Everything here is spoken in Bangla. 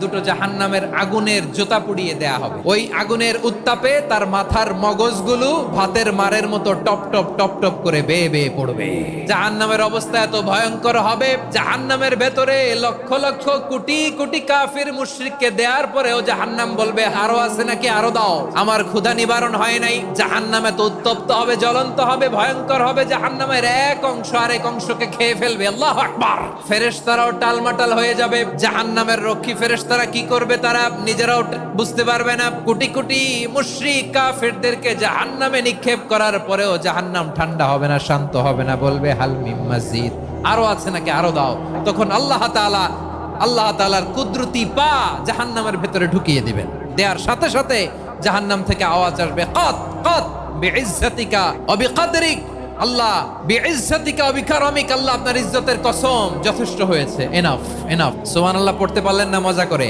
দুটো জাহান্নামের আগুনের জোতা পুড়িয়ে দেয়া হবে। ওই আগুনের উত্তাপে তার মাথার মগজগুলো ভাতের মারের মতো টপ টপ টপ টপ করে বেয়ে বেয়ে পড়বে। জাহান্নামের অবস্থা এত ভয়ঙ্কর হবে, জাহান্নামের ভেতরে লক্ষ লক্ষ কোটি কোটি কাফির মুশরিককে দেওয়ার পরেও জাহান্নাম বলবে আরো আছে নাকি, আরো দাও, আমার ক্ষুধা নিবারণ হয় নাই। জাহান্নাম এত উত্তপ্ত হবে, জ্বলন্ত হবে, ভয়ঙ্কর হবে, জাহান্নামের এক অংশ আরেক অংশকে খেয়ে ফেলবে। আল্লাহু আকবার। ফেরেশতারাও টালমাটাল হয়ে যাবে। জাহান্নামের রক্ষী ফেরেশতারা কি করবে তারা নিজেরাও বুঝতে পারবে না। কোটি কোটি মুশরিক কাফিরদেরকে জাহান্নামে নিক্ষেপ করার পরেও জাহান্নাম ঠান্ডা হবে না, শান্ত হবে না, বলবে হাল মিন মাজিদ, আরো আছে নাকি, আরো দাও। তখন আল্লাহ তাআলার কুদরতি পা জাহান্নামের ভেতরে ঢুকিয়ে দিবেন। দেওয়ার সাথে সাথে জাহান্নাম থেকে আওয়াজ আসবে, কত কত বিইজ্জাতিকা ওয়া বিকদরিক, আল্লাহ বিইজ্জাতিকা ওয়া বিকারামিক, আল্লাহ আপনার ইজ্জতের কসম, যথেষ্ট হয়েছে, এনাফ এনাফ। সুবহানাল্লাহ পড়তে পারলেন না মজা করে?